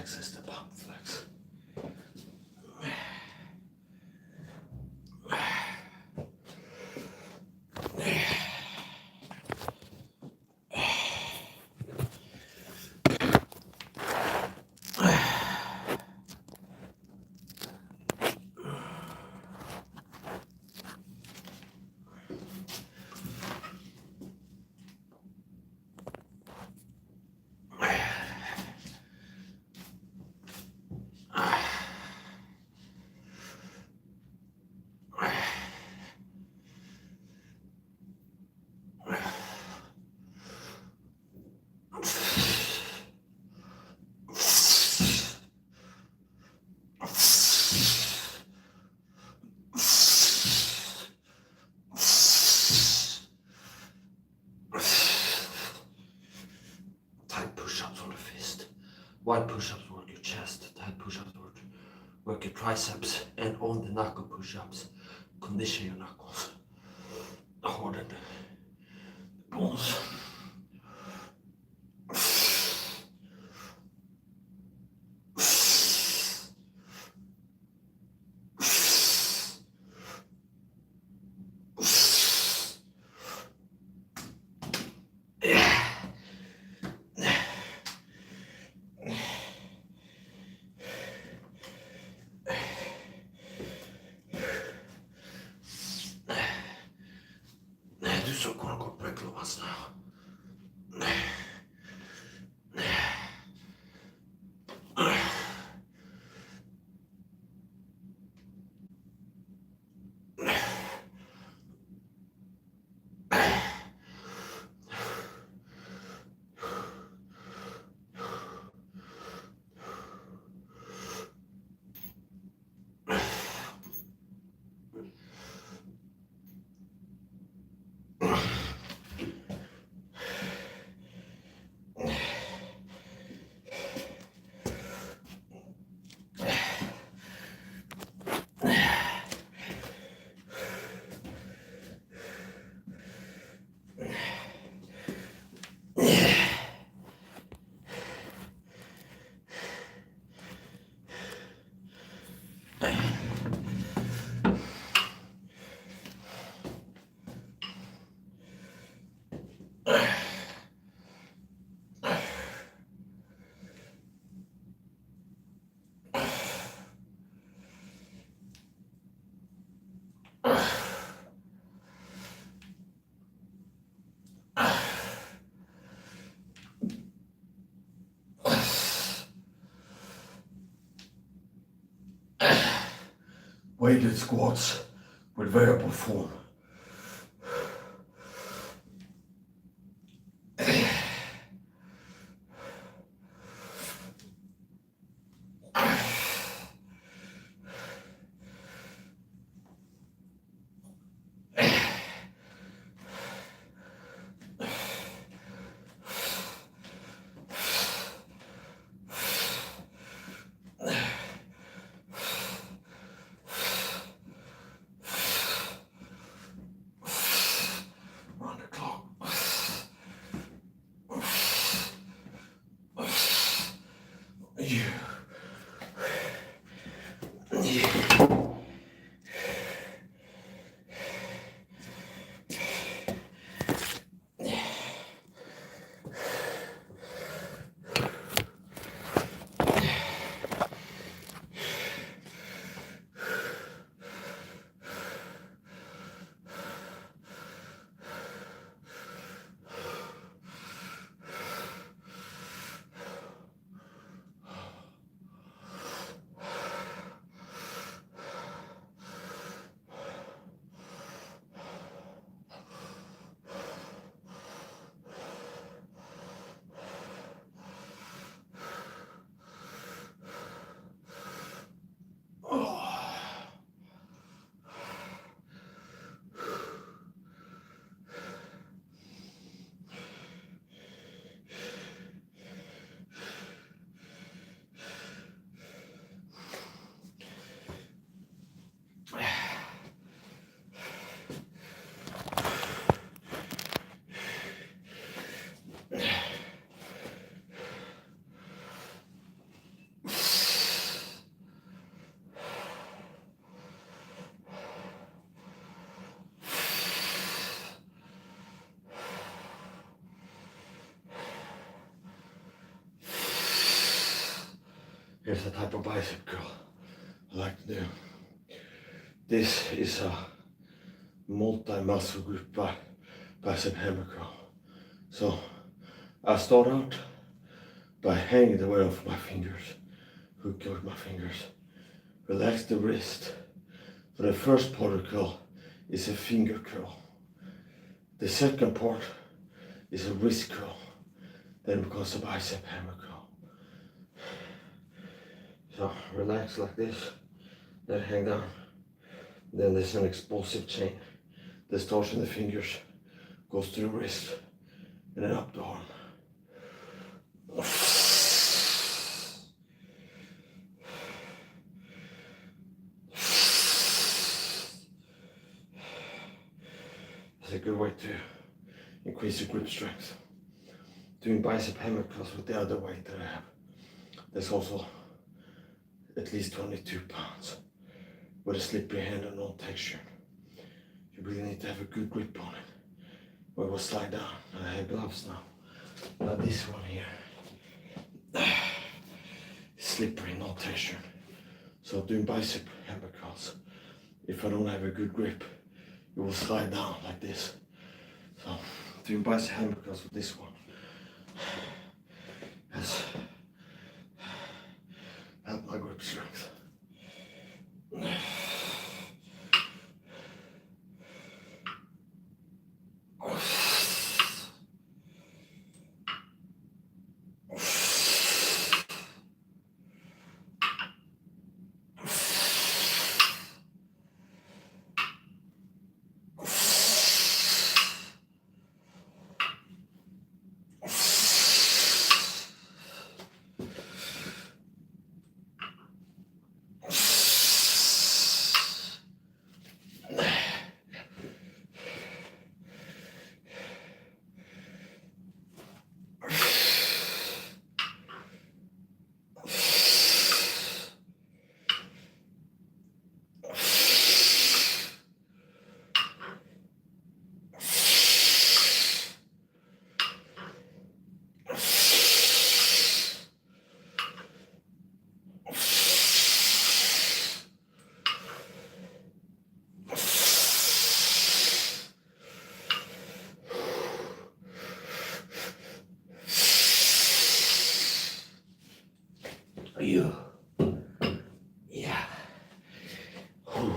flex is the pump flex. Tight push-ups on the fist. Wide push-ups work your chest. Tight push-ups work your triceps. And on the knuckle push-ups, condition your knuckles. Harden the bones. Du så kommer gå på klubban now. Weighted squats with variable form. Here's a type of bicep curl I like to do. This is a multi-muscle group bicep hammer curl. So I start out by hanging the weight off my fingers, hook with my fingers, relax the wrist. So the first part of the curl is a finger curl. The second part is a wrist curl. Then it becomes a bicep hammer curl. So relax like this, then hang down. Then there's an explosive chain that starts in the fingers, goes to the wrist, and then up the arm. It's a good way to increase your grip strength. Doing bicep hammer curls with the other weight that I have, there's also at least 22 pounds with a slippery hand and no texture. You really need to have a good grip on it. Or it will slide down. And I have gloves now. Now this one here, slippery, no texture. So doing bicep hammer curls, if I don't have a good grip, it will slide down like this. So doing bicep hammer curls with this one has helped my grip strength. You. Yeah. Whew.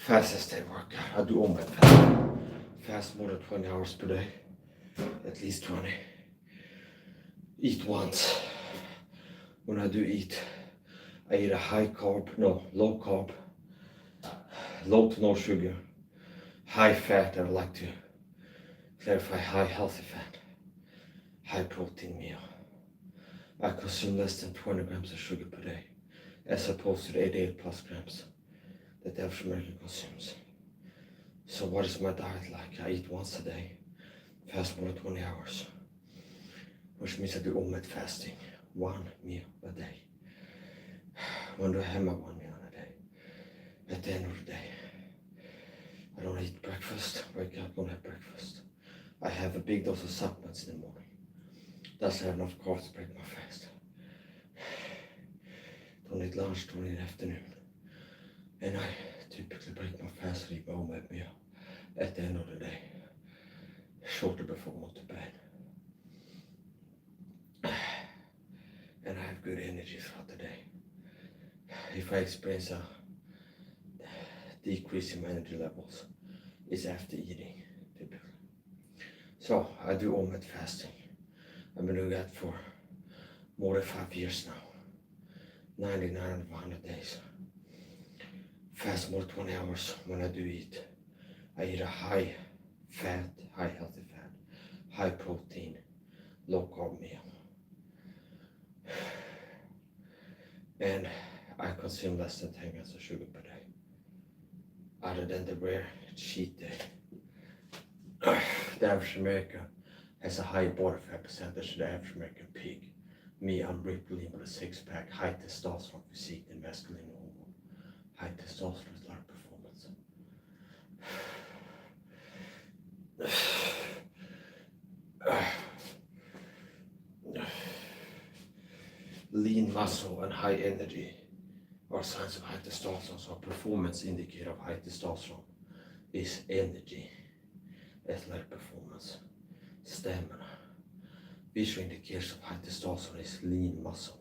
Fastest day workout. I do omvänt fast. Fast more than 20 hours per day. At least 20. Eat once. When I do eat, I eat a low carb, low to no sugar, high fat. I would like to clarify high healthy fat, high protein meal. I consume less than 20 grams of sugar per day, as opposed to the 88 plus grams that the average American consumes. So what is my diet like? I eat once a day, fast more than 20 hours, which means I do omit fasting, 1 meal a day. When do I have my 1 meal a day? At the end of the day, I don't eat breakfast, wake up, don't have breakfast. I have a big dose of supplements in the morning. That's have enough carbs to break my fast. Don't eat lunch, don't eat afternoon. And I typically break my fast and eat my own meal at the end of the day, shortly before I go to bed. And I have good energy throughout the day. If I experience a decrease in my energy levels, it's after eating, typically. So I do omit fasting. I've been doing that for more than 5 years now, 99 out of 100 days. Fast more than 20 hours when I do eat. I eat a high fat, high healthy fat, high protein, low carb meal. And I consume less than 10 grams of sugar per day. Other than the rare cheat day. The average American has a high body fat percentage than the average American pig. Me, I'm ripped lean with a 6-pack, high testosterone physique and masculine hormone. High testosterone is like performance. Lean muscle and high energy are signs of high testosterone, so a performance indicator of high testosterone is energy, athletic performance, stamina. Visual indicators of high testosterone is lean muscle.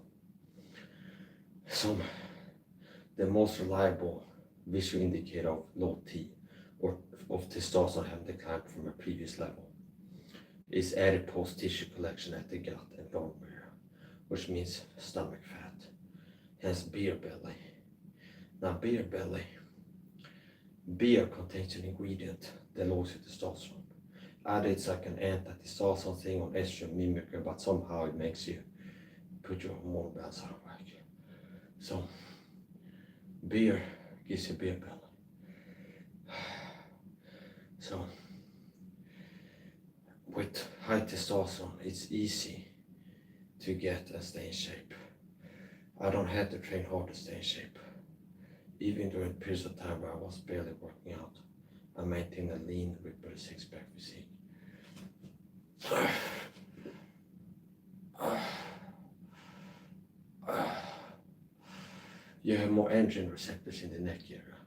The most reliable visual indicator of low T or of testosterone having declined from a previous level is adipose tissue collection at the gut and bone marrow, which means stomach fat, hence beer belly. Now beer contains an ingredient that lowers your testosterone. Either it's like an anti-testosterone thing or estrogen mimicker, but somehow it makes you put your hormone balance out of whack. So beer gives you beer belly. So with high testosterone, it's easy to get and stay in shape. I don't have to train hard to stay in shape. Even during periods of time where I was barely working out, I maintained a lean, ripped 6-pack physique. You have more androgen receptors in the neck area,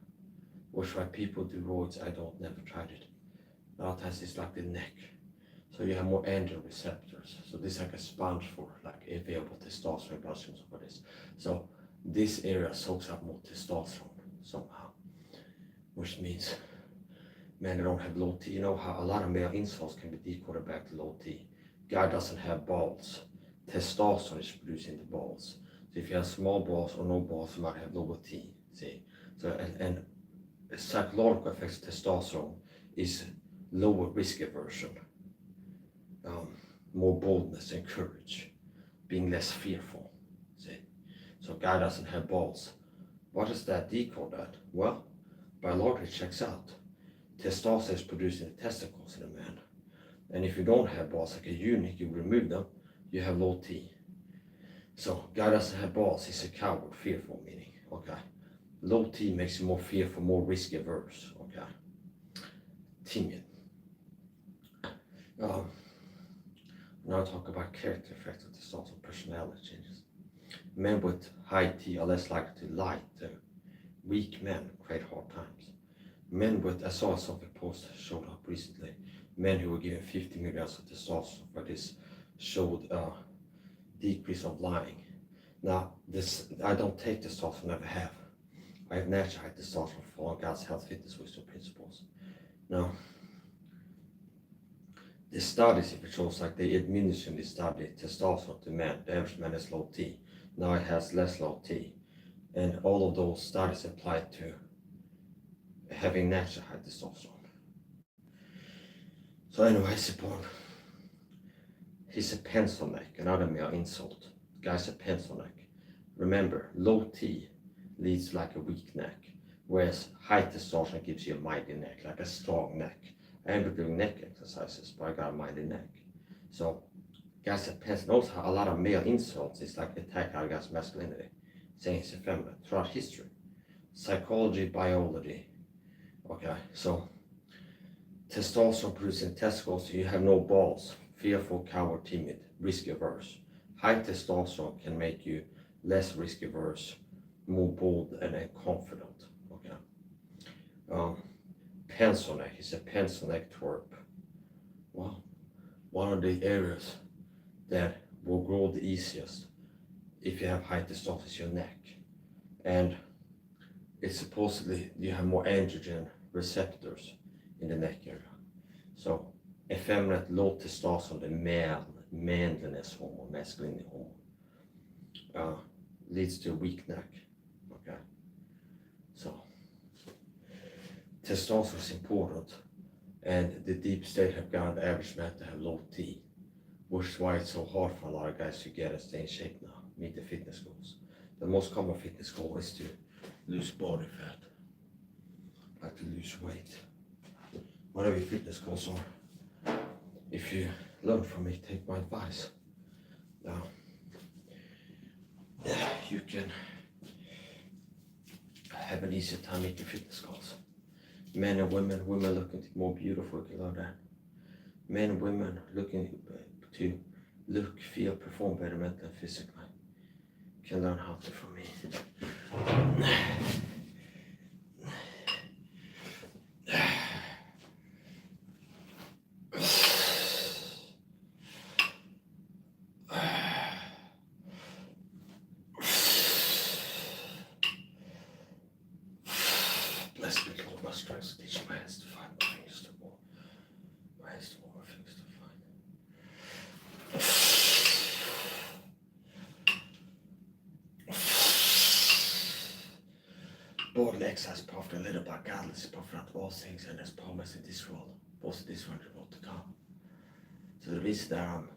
which why people do roids, never tried it. A lot of times it's like the neck. So you have more androgen receptors. So this is like a sponge for like available testosterone, blood streams for this. So this area soaks up more testosterone somehow, which means men that don't have low T, you know how a lot of male insults can be decoded back to low T. Guy doesn't have balls. Testosterone is produced in the balls. So if you have small balls or no balls, you might have lower T. See? So and psychological effects of testosterone is lower risk aversion, more boldness and courage, being less fearful. See? So guy doesn't have balls. What does that decode at? Well, biologically it checks out. Testosterone is produced in the testicles in a man. And if you don't have balls like a eunuch, you remove them, you have low T. So guy doesn't have balls, he's a coward, fearful meaning, okay? Low T makes you more fearful, more risk averse, okay? Timid. Now I talk about character effects of testosterone, personality changes. Men with high T are less likely to lie. Weak men create hard times. Men with, I saw something post showed up recently, men who were given 50 milligrams of testosterone for this showed a decrease of lying. Now, I don't take testosterone, never have. I have natural high testosterone following God's health, fitness, wisdom principles. Now, the studies, if it shows like they administer this study testosterone to men, the average man has low T. Now it has less low T. And all of those studies apply to having natural high testosterone. So anyway, he's a pencil neck, another male insult. The guy's a pencil neck. Remember, low T leads to like a weak neck, whereas high testosterone gives you a mighty neck, like a strong neck. I remember doing neck exercises, but I got a mighty neck. So guys at pencil, notice how a lot of male insults is like attack our guy's masculinity, saying he's effeminate throughout history. Psychology, biology. Okay, so testosterone producing testicles, you have no balls, fearful, coward, timid, risk averse. High testosterone can make you less risk averse, more bold and confident. Okay. Pencil neck, he's a pencil neck twerp. Well, one of the areas that will grow the easiest if you have high testosterone is your neck. And it's supposedly you have more androgen receptors in the neck area. So effeminate, low testosterone, the manliness hormone, masculinity hormone, leads to a weak neck. Okay. So testosterone is important, and the deep state have got the average man to have low T, which is why it's so hard for a lot of guys to get and stay in shape now, meet the fitness goals. The most common fitness goal is to lose body fat, like to lose weight. Whatever your fitness goals are, if you learn from me, take my advice. Now, you can have an easier time meeting fitness goals. Men and women looking to be more beautiful, you can learn that. Men and women looking to look, feel, perform better mentally and physically can learn how to from me. Bless me, Lord, my strength, teach my hands to find my fingers to war. My hands to war, my fingers to find. Bodily exercise powerful, led by godless, powerful out of all things, and as promised in this world, both in this world and world to come. So the reason that I'm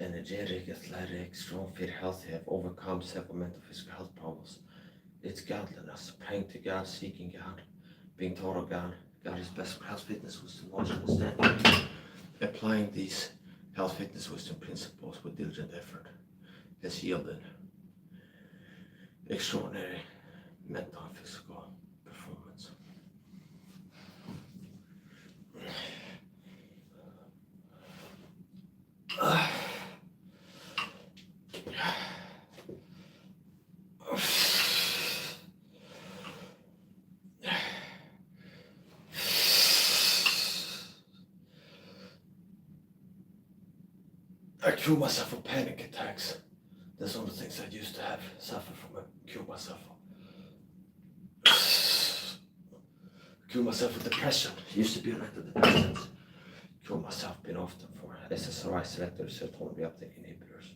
energetic, athletic, strong, fit, healthy, have overcome several mental, physical health problems. It's godliness, praying to God, seeking God, being taught of God. God is best for health, fitness, wisdom, knowledge, understanding. Applying these health, fitness, wisdom principles with diligent effort has yielded extraordinary mental and physical performance. I cure myself from panic attacks. That's one of the things I used to have, suffer from, cure myself from. Cure myself with depression. Used to be on antidepressants. Cure myself, been often for SSRI, selective serotonin reuptake inhibitors.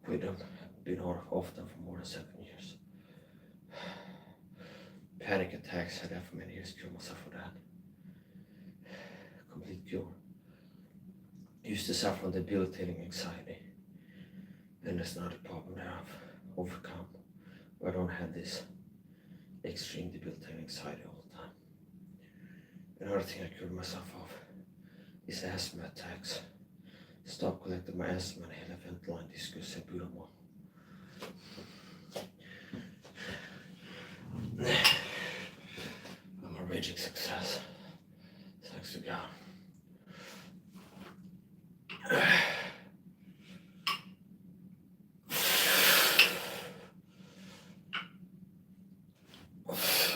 Quit them, been often for more than 7 years. Panic attacks, had that for many years, cure myself for that. Complete cure. Used to suffer from debilitating anxiety. And that's not a problem that I've overcome. I don't have this extreme debilitating anxiety all the time. Another thing I cured myself of is asthma attacks. Stop collecting my asthma, inhale Ventolin, discus, salbutamol. I'm a raging success. Thanks to God.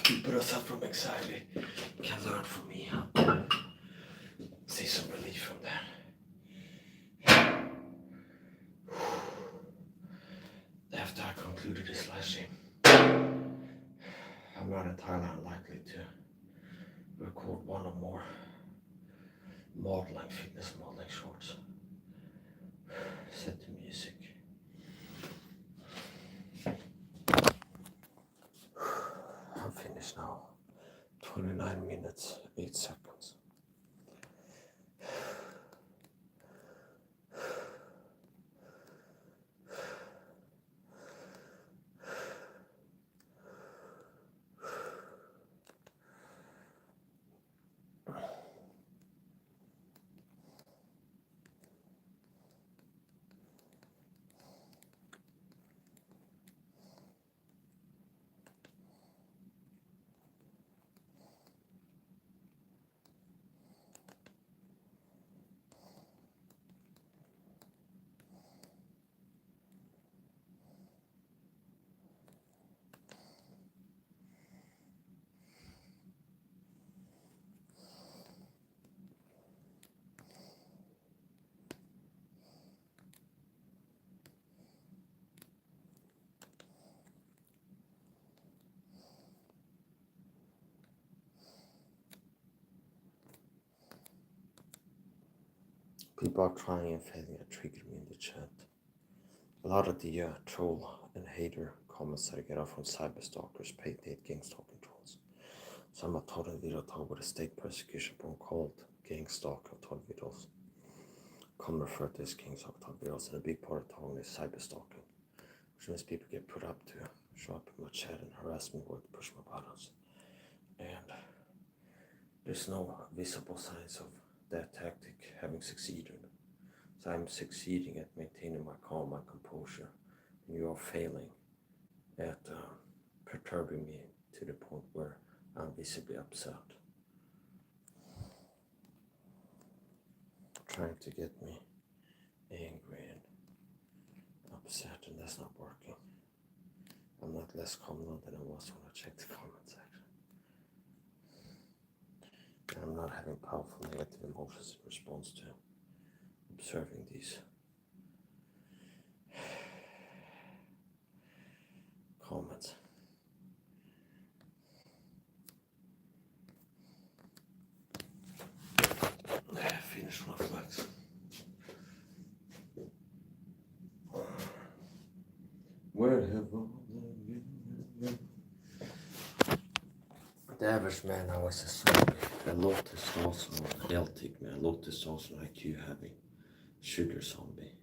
People that suffer from anxiety can learn from me how to see some relief from that. After I concluded this live stream, I'm not in Thailand likely to record one or more modeling, fitness modeling shorts. Set to music. 29 minutes, 8 seconds. People are trying and failing at triggering me in the chat. A lot of the troll and hater comments that I get are from cyberstalkers, paid gang stalking trolls. Så jag tar en video talk about a state persecution program called gang stalk of 12 videos. Come refer to this gang stalk 12 videos, and a big part of talking is cyberstalking, which means people get put up to show up in my chat and harass me or push my buttons. And there's no visible signs of that tactic having succeeded. So I'm succeeding at maintaining my calm, my composure, and you are failing at perturbing me to the point where I'm visibly upset. Trying to get me angry and upset, and that's not working. I'm not less calm now than I was when I checked the comment section. And I'm not having powerful negative emotions in response to observing these comments. Finish my flex. Where have all the average man now is a zombie, a low testosterone, L-tick man, low testosterone IQ having, sugar zombie,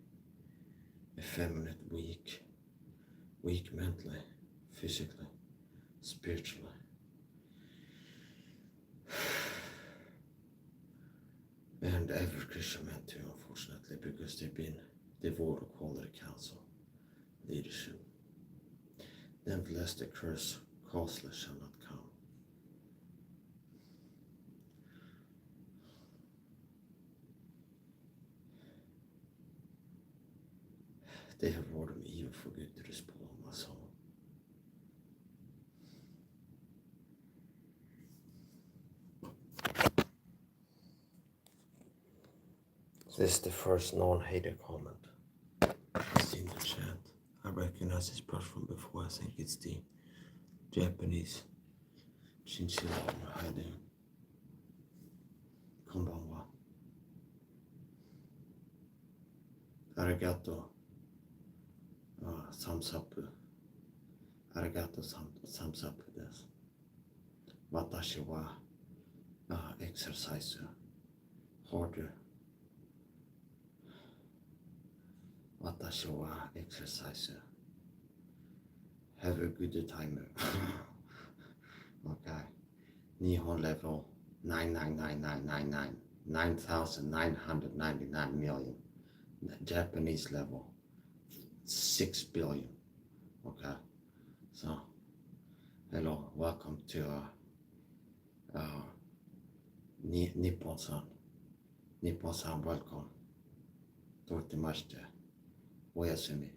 effeminate, weak mentally, physically, spiritually. And every Christian man too, unfortunately, because they've been devoid of quality counsel, leadership. Nevertheless, the curse causeless shall not come. They have ordered me even for good to despoil my soul. This is the first non-hater comment. It's in the chat. I recognize this person from before. I think it's the Japanese chinchilla hiding. Konbanwa. Arigato. Thumbs up. Arigato thumbs up desu. Watashi wa exercise harder. Watashi wa exercise. Have a good time. Okay. Nihon level 9,999,999 million. Japanese level 6 billion. Okay. So, hello, welcome to Nippon-san. Nippon-san, welcome. Dortimashite. Oyasumi.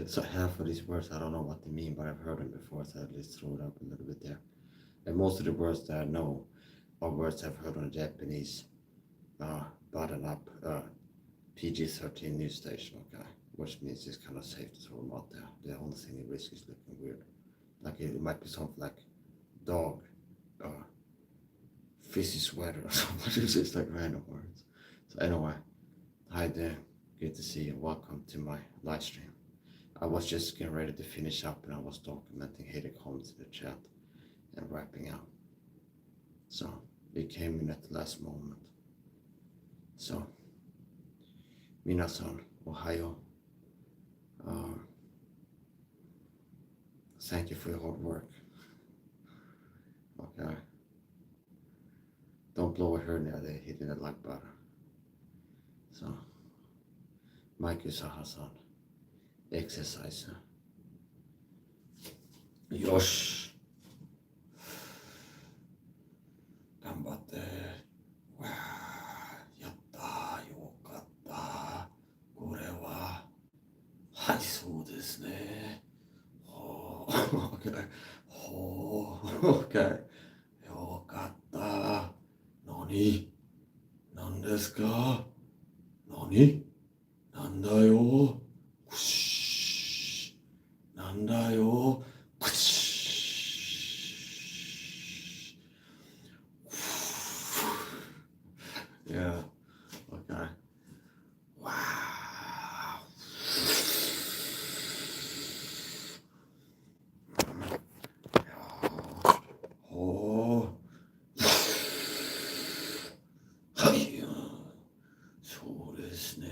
So half of these words, I don't know what they mean, but I've heard them before, so at least throw it up a little bit there. And most of the words that I know are words I've heard on a Japanese button up PG-13 news station, okay? Which means it's kind of safe to throw them out there. The only thing they risk is looking weird. Like it might be something like dog, fizzy sweater or something. It's just like random words. So anyway, hi there. Good to see you. Welcome to my live stream. I was just getting ready to finish up and I was documenting hater comments in the chat and wrapping up. So we came in at the last moment. So, minasan, Ohio. Thank you for your hard work. Okay. Don't blow a hernia, they hitting it like butter. So, Mike Yusaha-san, exercise. Yosh. 頑張って。わあ、やったー、よかったー。これは、はい、そうですね。ほー、OK。ほー、OK。よかったー。何何ですか何なんだよくしーなんだよくしー Yeah, okay. Wow. Oh. はい、そうですね。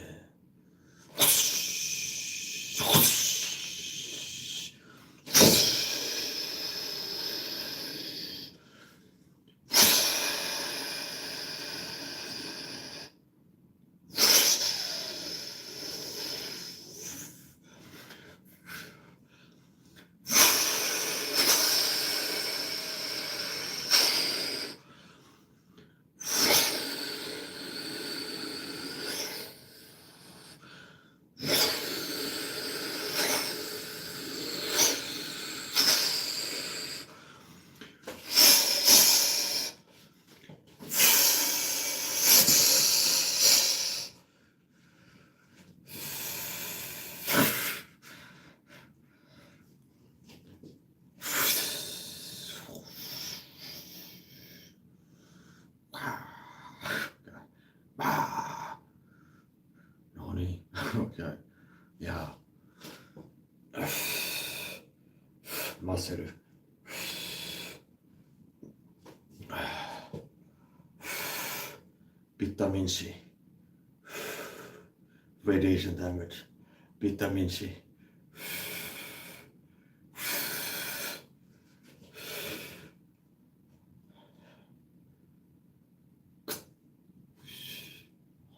何 Okay. Yeah. Muscle. Vitamin C. Radiation damage. Vitamin C.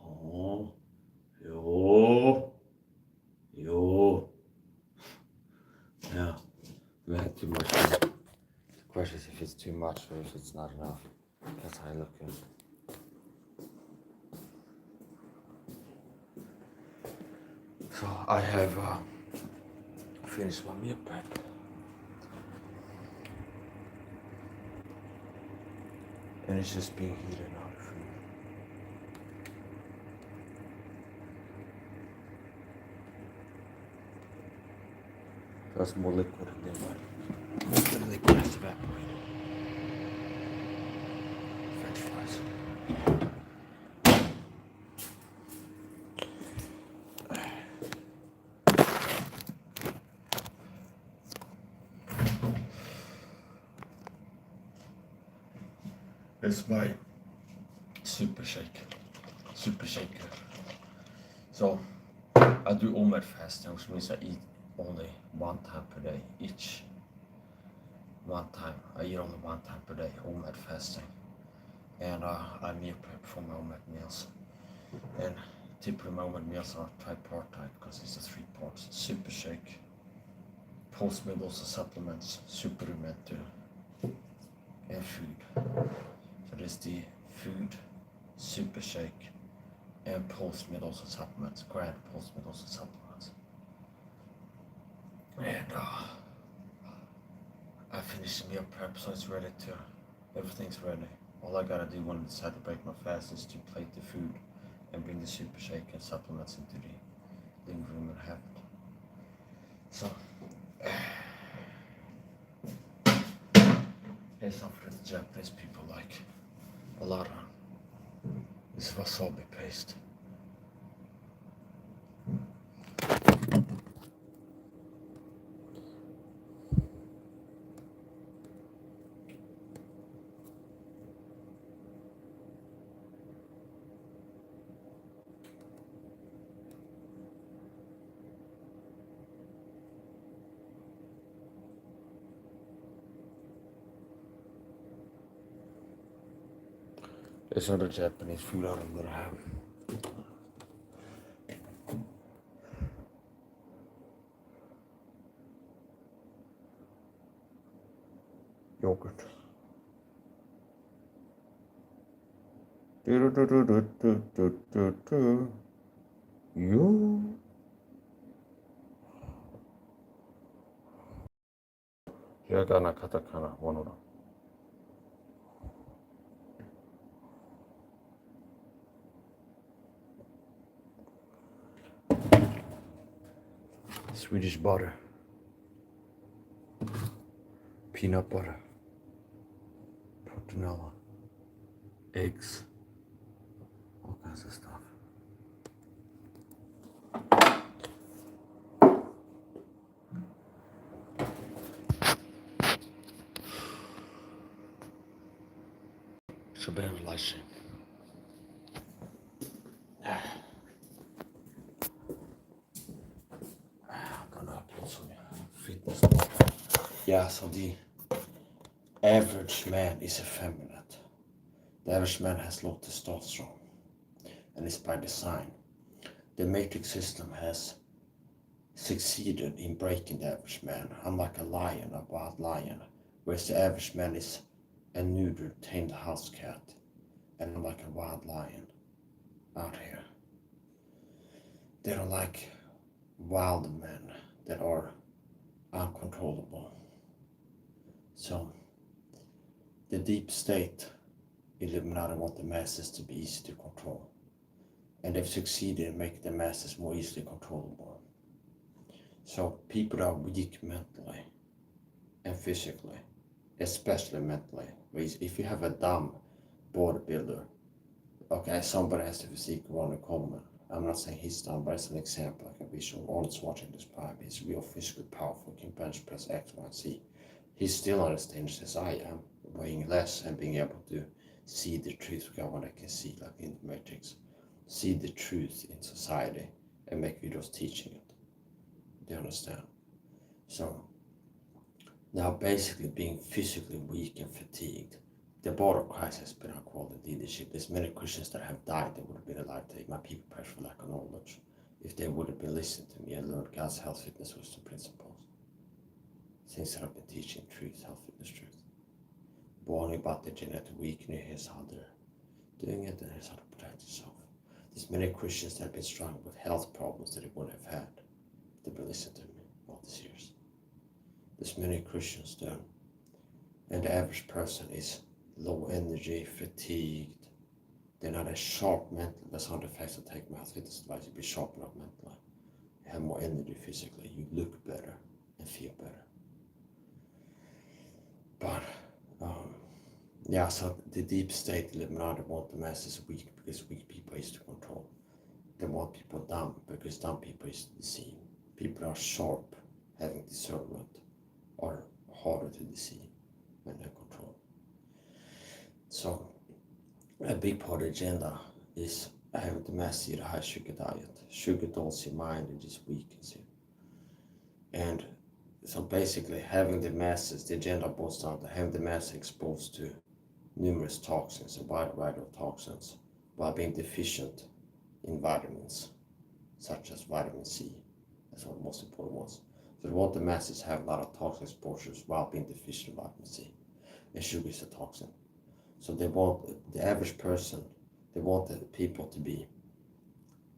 Oh, yo. Yeah, we had too much. The question is if it's too much or if it's not enough. That's how I look at it. So I have finished my meal prep. And it's just being heated now. That's more liquid in there, but most of the liquid has evaporated. French fries. It's my super shaker. So I do OMAD fasting, which means I eat only one time per day each. I eat only one time per day, OMAD fasting. And I meal prep for my OMAD meals. And typically my OMAD meals are tripartite because it's a 3 parts. Super shake, post-meal dose of supplements, supplemental, and food. So there's the food, super shake, and post-meal dose of supplements, grand post-meal dose of supplements. And I finished the meal prep, so it's ready to, everything's ready. All I gotta do when I decide to break my fast is to plate the food and bring the super shake and supplements into the living room and have it. So, here's something that the Japanese people like a lot on. This wasabi paste. There's other Japanese food I don't have. Yogurt. You. Hiragana, katakana, one of them. Swedish butter. Peanut butter. Proteinella. Eggs. All kinds of stuff. Shabbat Lashem. I'm gonna upload some fitness stuff. Yeah, so the average man is effeminate. The average man has low testosterone, and it's by design. The matrix system has succeeded in breaking the average man, unlike a lion, a wild lion, whereas the average man is a neutered, tamed house cat, and unlike a wild lion out here. They don't like wild men that are uncontrollable. So, the deep state, Illuminati want the masses to be easy to control. And they've succeeded in making the masses more easily controllable. So people that are weak mentally and physically, especially mentally. If you have a dumb bodybuilder, okay, somebody has the physique of Ronnie Coleman. I'm not saying he's dumb, but it's an example, like a visual. Arnold's watching this prime. He's real physically powerful, can bench press X, Y, and Z. He's still not as dangerous as I am, weighing less and being able to see the truth of what I can see, like in the Matrix. See the truth in society and make videos teaching it. Do you understand? So now basically being physically weak and fatigued, the body of Christ has been our quality leadership. There's many Christians that have died that would have been alive today. My people perish for lack of knowledge. If they would have been listening to me and learned God's health, fitness, wisdom principles. Things that I've been teaching, truth, health, fitness, truth. Warning about the genetic weakness, here's how they're doing it, and here's how to protect yourself. There's many Christians that have been struggling with health problems that they wouldn't have had if they've been listening to me all these years. There's many Christians there, and the average person is low energy, fatigued. They're not as sharp mentally. That's one of the facts I take my health fitness advice. You be sharp enough mentally. You have more energy physically. You look better and feel better. But yeah, so the deep state, the Illuminati want the masses weak because weak people is to control. They want people dumb because dumb people is to deceive. People are sharp, having discernment, are harder to deceive when they control. So a big part of the agenda is having the mass eat a high sugar diet. Sugar dulls your mind and just weakens you. And so basically having the masses, the agenda boils down to having the masses exposed to numerous toxins, a wide variety of toxins, while being deficient in vitamins, such as vitamin C. That's one of the most important ones. So they want the masses to have a lot of toxin exposures while being deficient in vitamin C. And sugar is a toxin. So they want the average person, they want the people to be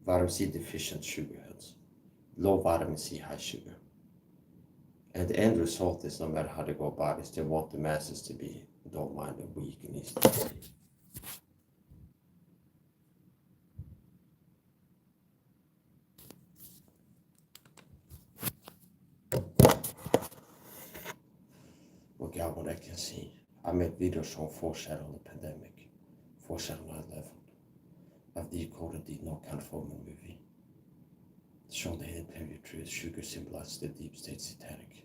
vitamin C deficient sugar heads, low vitamin C, high sugar. And the end result is, no matter how they go about it, they want the masses to be dull-minded, weak, and easy to see. Well, God, what I can see. I made videos showing foreshadowing the pandemic, foreshadowing 9/11. I've decoded the No Country for Old Men movie. Shown the hidden plenty of truth. Sugar symbolizes the deep state satanic,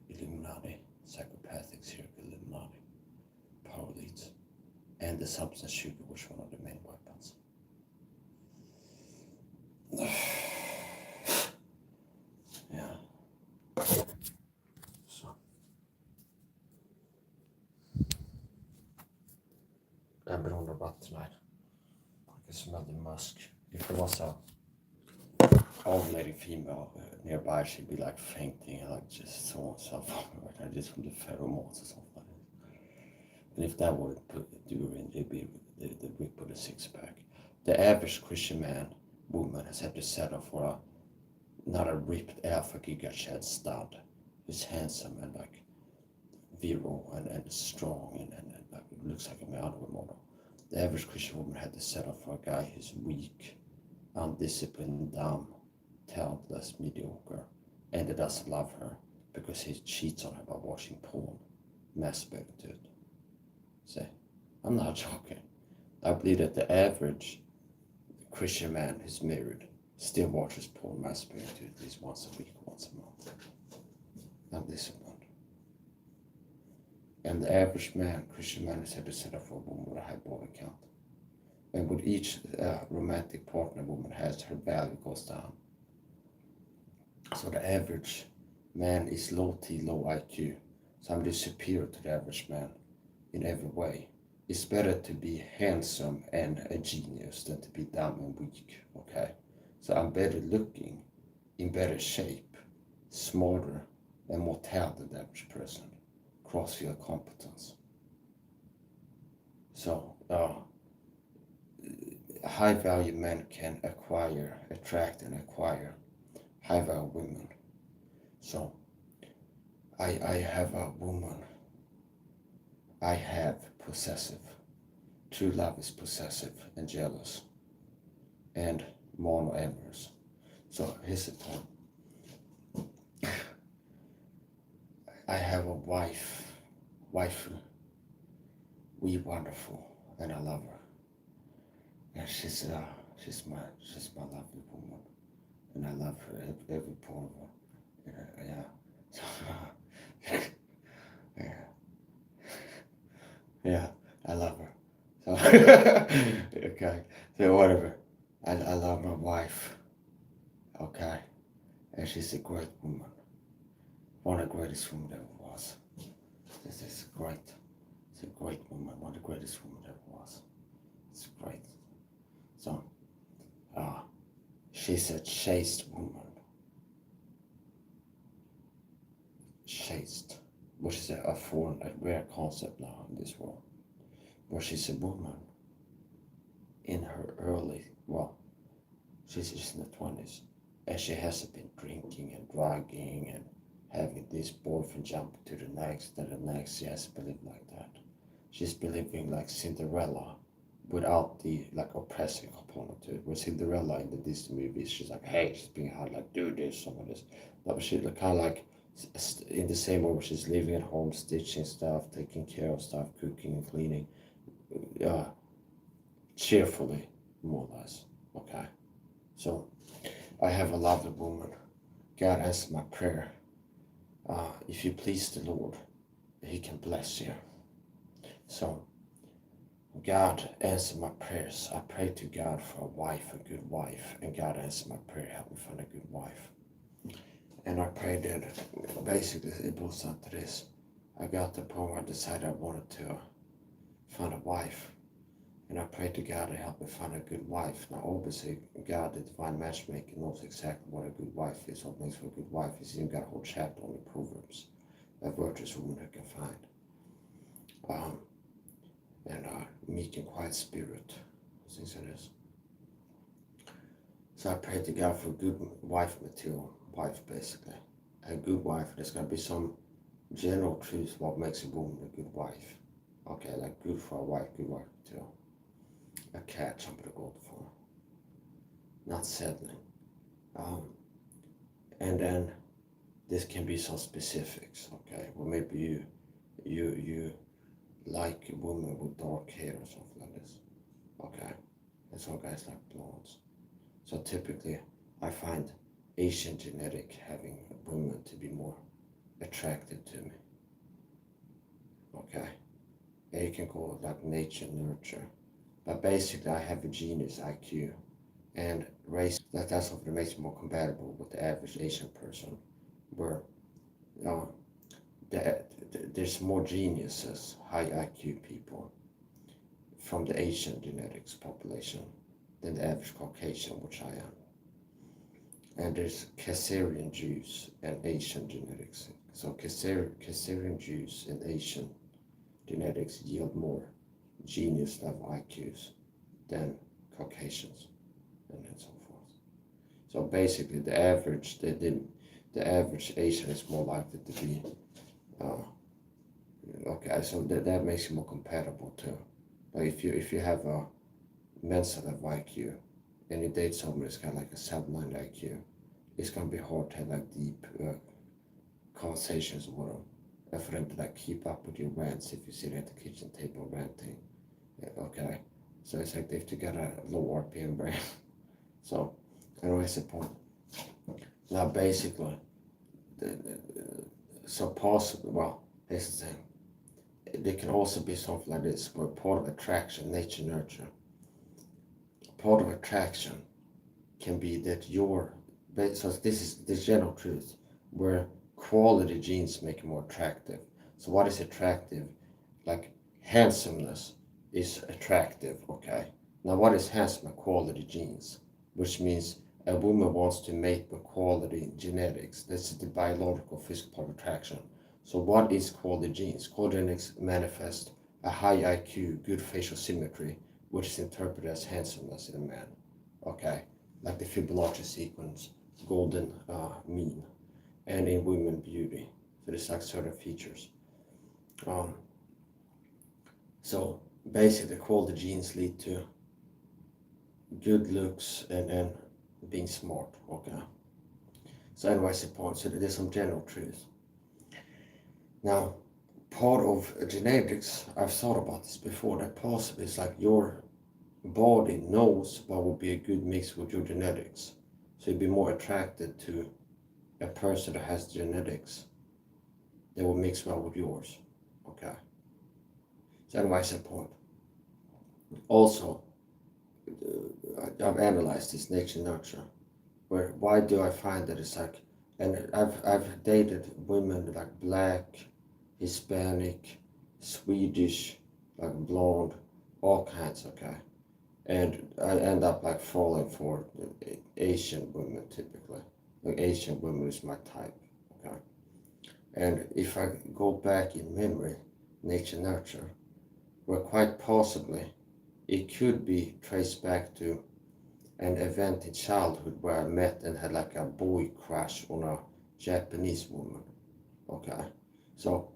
Illuminati, psychopathic, serial Illuminati, power leads, and the substance sugar, which is one of the main weapons. Yeah. So beroende about tonight. I can smell the musk. If there was a old lady female nearby, she'd be like fainting and like just throwing stuff over her, just from the pheromones or something like that. And if that would do in, it'd be the whip with a six pack. The average Christian man, woman has had to settle for not a ripped alpha giga shed stud who's handsome and like virile and strong and like looks like a manly model. The average Christian woman had to settle for a guy who's weak, undisciplined, dumb, talentless, mediocre, and that doesn't love her because he cheats on her by watching porn, masturbating to it. See, I'm not joking. I believe that the average Christian man who's married still watches porn, masturbating to it at least once a week, once a month. Undisciplined. And the average man, Christian man, is had to settle for a woman with a high body count. And with each romantic partner a woman has, her value goes down. So the average man is low T, low IQ. Somebody superior to the average man in every way. It's better to be handsome and a genius than to be dumb and weak, okay? So I'm better looking, in better shape, smarter, and more talented than the average person. Cross-field competence. So high-value men can attract and acquire high-value women. So I have a woman. I have possessive. True love is possessive and jealous and monoamorous. So here's the point. I have a waifu, we wonderful, and I love her. And she's my lovely woman, and I love her every part of her. Yeah, yeah, I love her. So okay, so whatever. I love my wife. Okay, and she's a great woman. One of the greatest women there ever was. This is great. It's a great woman. One of the greatest women there ever was. It's great. So, she's a chaste woman. Chaste, which is a foreign, a rare concept now in this world. But she's a woman in her she's in the 20s, and she hasn't been drinking and drugging and having this boyfriend jump to the next and the next. She hasn't been living like that. She's been living like Cinderella without the like oppressing component to it. Where Cinderella in the Disney movies, she's like, hey, she's being hard, like do this, some of this. But she's kind of like in the same way where she's living at home, stitching stuff, taking care of stuff, cooking and cleaning, cheerfully, more or less. Okay, so I have a lovely woman. God answered my prayer. If you please the Lord, He can bless you. So God answered my prayers. I prayed to God for a wife, a good wife, and God answered my prayer, help me find a good wife. And I prayed that basically it boils down to this. I got to the point where I decided I wanted to find a wife. And I prayed to God to help me find a good wife. Now obviously God, the divine matchmaker, knows exactly what a good wife is. What makes for a good wife is He's even got a whole chapter on the Proverbs. A virtuous woman who can find. And meek and quiet spirit. Things like this. So I prayed to God for a good wife material. Wife basically. A good wife. There's gotta be some general truth what makes a woman a good wife. Okay, like good for a wife, good wife material. A cat, something to go for. Not settling. And then this can be some specifics, okay? Well, maybe you like a woman with dark hair or something like this, okay? And some guys like blondes. So typically, I find Asian genetic having women to be more attractive to me, okay? And you can call it like nature, nurture. But basically, I have a genius IQ and race. That's what makes me more compatible with the average Asian person, where there's more geniuses, high IQ people from the Asian genetics population than the average Caucasian, which I am. And there's Khazarian Jews and Asian genetics. So Khazarian Jews and Asian genetics yield more genius level IQs than Caucasians, and so forth. So basically, the average Asian is more likely to be okay. So that makes you more compatible too. Like if you have a Mensa level IQ and you date someone that's got like a 7-9 IQ, it's gonna be hard to have like deep conversations with them, and for them to like keep up with your rants if you sit at the kitchen table ranting. Yeah, okay, so it's like they've got a low RPM brain. So anyways, the point. Now basically, so possibly, well, here's the thing. There can also be something like this, where part of attraction, nature nurture. Part of attraction can be that so this is the general truth, where quality genes make you more attractive. So what is attractive? Like handsomeness is attractive, okay? Now what is handsome? Quality genes, which means a woman wants to mate with quality genetics. This is the biological physical part of attraction. So what is quality genes? Quality genetics manifest a high IQ, good facial symmetry, which is interpreted as handsomeness in a man, okay? Like the Fibonacci sequence, golden mean, and in women beauty. So there's like certain features. So basically, quality genes lead to good looks and being smart, okay? So anyways, the point, so there's some general truth. Now, part of genetics, I've thought about this before, that possibly is like your body knows what would be a good mix with your genetics. So you'd be more attracted to a person that has genetics that will mix well with yours, okay? So anyways, the point. Also, I've analyzed this nature nurture, where why do I find that it's like, and I've dated women like black, Hispanic, Swedish, like blonde, all kinds, okay? And I end up like falling for Asian women typically. Like Asian women is my type, okay? And if I go back in memory, nature nurture, where quite possibly it could be traced back to an event in childhood where I met and had like a boy crush on a Japanese woman, okay? So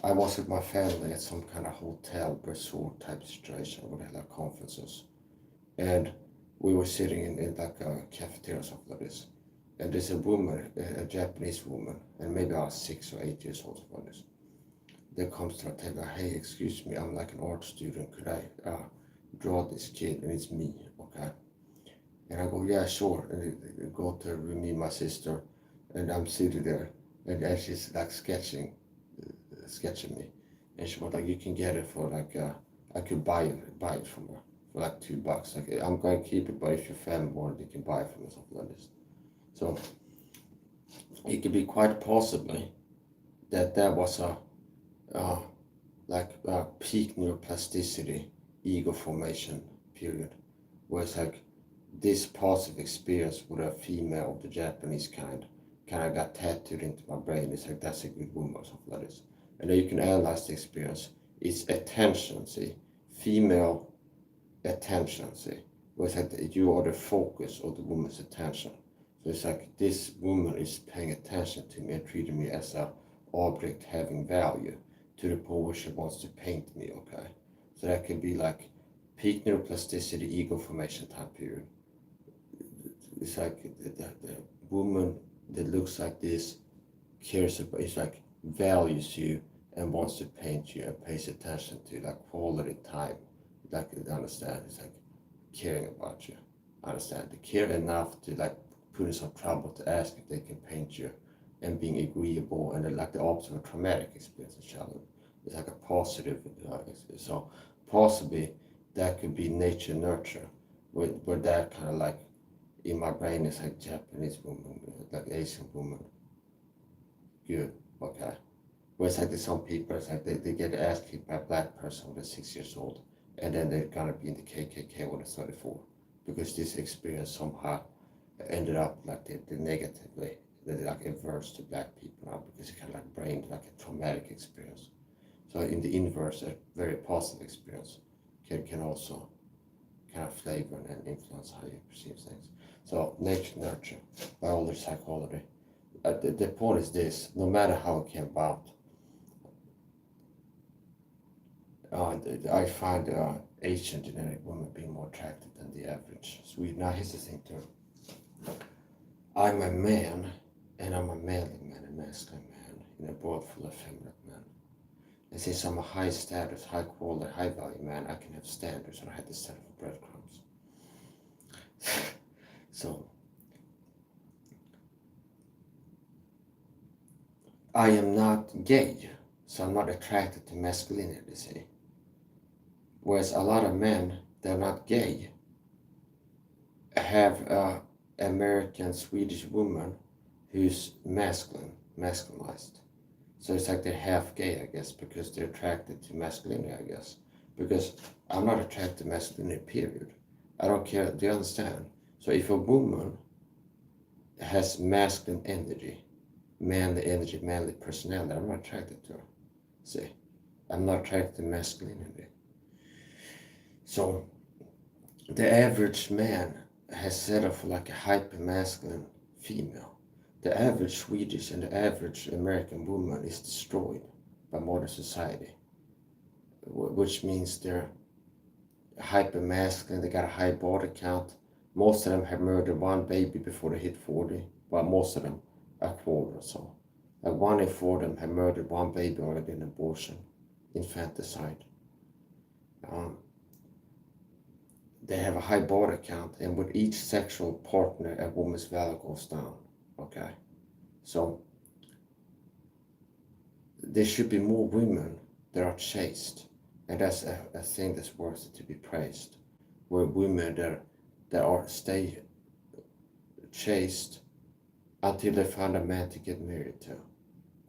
I was with my family at some kind of hotel resort type situation where they had like conferences, and we were sitting in like a cafeteria or something like this, and there's a woman, a Japanese woman, and maybe I was 6 or 8 years old, something like this, that comes to our table. Hey, excuse me, I'm like an art student, could I draw this kid? And it's me, okay? And I go, yeah, sure. And I go to me and my sister, and I'm seated there, and she's like sketching me, and she was like, you can get it for like I could buy it from her for like $2. Like, I'm going to keep it, but if your family wanted, you can buy it from me, something like this. So it could be quite possibly that was a peak neuroplasticity ego formation period, where it's like this positive experience with a female of the Japanese kind of got tattooed into my brain. It's like, that's a good woman or something like this. And then you can analyze the experience. It's attention, see, female attention, see, where it's like you are the focus of the woman's attention. So it's like this woman is paying attention to me and treating me as a object having value, to the point where she wants to paint me, okay? So that could be like peak neuroplasticity, ego formation time period. It's like the woman that looks like this cares about, it's like values you and wants to paint you and pays attention to like quality time. Like, understand, it's like caring about you. Understand, they care enough to like put in some trouble to ask if they can paint you, and being agreeable, and like the opposite of traumatic experience in childhood. It's like a positive, so possibly that could be nature nurture, where that kind of like in my brain is like Japanese woman, like Asian woman, good, okay. Whereas like there's some people, it's like they get asked by a black person when they're 6 years old, and then they're gonna be in the KKK when they're 34, because this experience somehow ended up like they negatively, they're like averse to black people now, because it kind of like brained like a traumatic experience. So in the inverse, a very positive experience can also kind of flavor and influence how you perceive things. So nature, nurture, biology, psychology. The point is this: no matter how it came about, I find Asian genetic women being more attractive than the average Swede. Now here's the thing too. I'm a man, and I'm a manly man, a masculine man, in a world full of feminine men. And since I'm a high status, high quality, high value man, I can have standards, and I had to set up breadcrumbs. So I am not gay, so I'm not attracted to masculinity, see. Whereas a lot of men, they're not gay, have American Swedish woman who's masculinized. So it's like they're half gay, I guess, because they're attracted to masculinity, I guess. Because I'm not attracted to masculinity, period. I don't care, do you understand? So if a woman has masculine energy, manly personality, I'm not attracted to her. See, I'm not attracted to masculinity. So the average man has set up for like a hyper masculine female. The average Swedish and the average American woman is destroyed by modern society, which means they're hyper masculine, they got a high body count. Most of them have murdered one baby before they hit 40, but most of them a quarter or so. Like 1 in 4 of them have murdered one baby or had an abortion, infanticide. They have a high body count, and with each sexual partner, a woman's value goes down. Okay, so there should be more women that are chaste, and that's a thing that's worthy to be praised. Where women that are stay chaste until they find a man to get married to.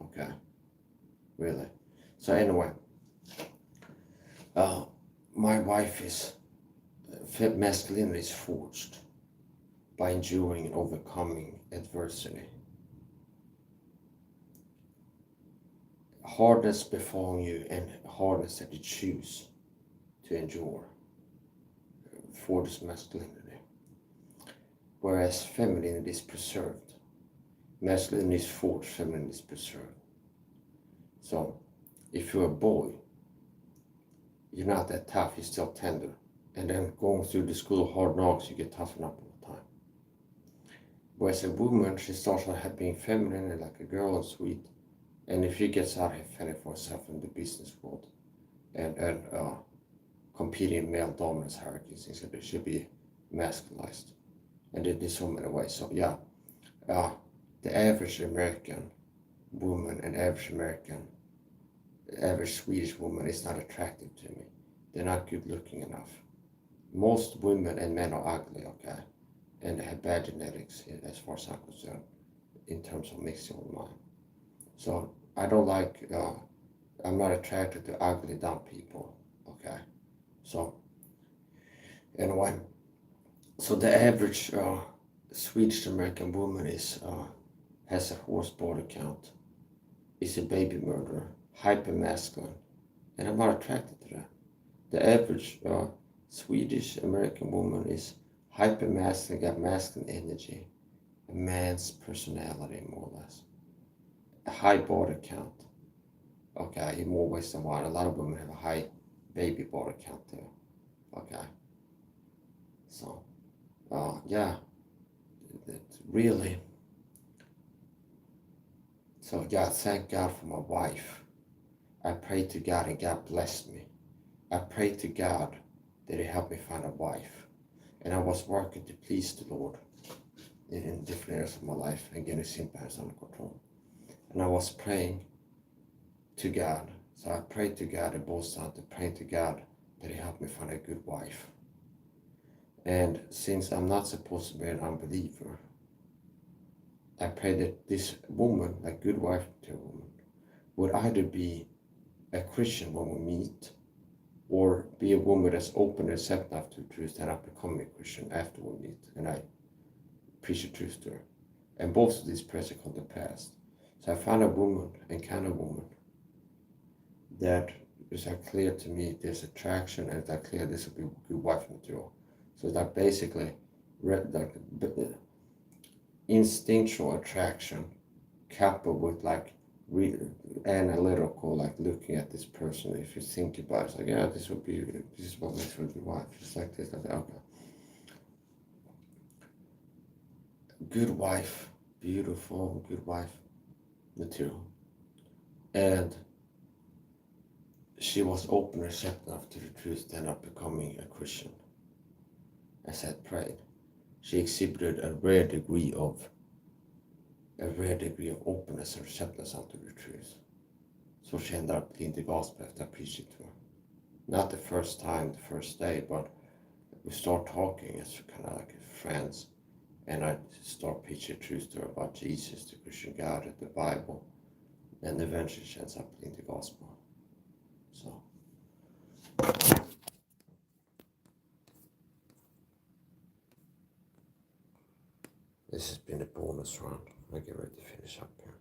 Okay, really. So anyway, my wife is masculinity is forged by enduring and overcoming adversity. Hardness befalling you and hardness that you choose to endure forges masculinity. Whereas femininity is preserved. Masculinity is forged, femininity is preserved. So if you're a boy, you're not that tough, you're still tender. And then going through the school of hard knocks, you get toughened up all the time. Whereas a woman, she starts out being feminine and like a girl and sweet. And if she gets out here fending for herself in the business world and competing in male dominance hierarchies, it should be masculized. And there's so many ways. So yeah, the average American woman and average Swedish woman is not attractive to me. They're not good looking enough. Most women and men are ugly, okay? And they have bad genetics as far as I'm concerned, in terms of mixing with mine. So I don't like, I'm not attracted to ugly, dumb people, okay? So anyway, so the average Swedish American woman has a horse body count, is a baby murderer, hyper masculine, and I'm not attracted to that. The average Swedish American woman is hyper masculine, got masculine energy, a man's personality more or less, a high body count. Okay, in more ways than one. A lot of women have a high baby body count too. Okay, so yeah, that really. So yeah, thank God for my wife. I prayed to God and God blessed me. I prayed to God that He helped me find a wife. And I was working to please the Lord in different areas of my life and getting symptoms under control. And I was praying to God. So I prayed to God, it boils down to praying to God that He helped me find a good wife. And since I'm not supposed to be an unbeliever, I pray that this woman, a good wife to a woman, would either be a Christian when we meet, or be a woman that's open and receptive enough to the truth and not becoming a Christian after we meet and I preach the truth to her. And both of these prayers have come to pass. So I found a woman and kind of woman that is that clear to me there's attraction and that clear this will be good wife material. So that basically like instinctual attraction coupled with like analytical, like looking at this person. If you think about it, it's like, yeah, this is what makes for a good wife. Just like this, like okay. Good wife, beautiful, good wife material. And she was open and receptive enough to the truth and not becoming a Christian. As I prayed, she exhibited a rare degree of openness and receptiveness unto the truth. So she ended up in the gospel after I preached it to her. Not the first time, the first day, but we start talking as kind of like friends, and I start preaching the truth to her about Jesus, the Christian God, the Bible, and eventually she ends up in the gospel. So. This has been a bonus round. I get ready to finish up here.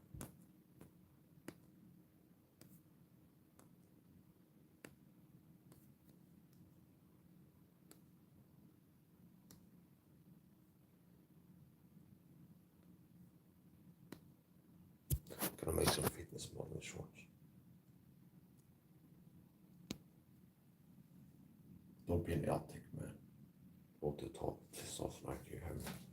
Gonna make some fitness modeling shorts. Don't be an attic, man. Don't do top. Piss off like you have.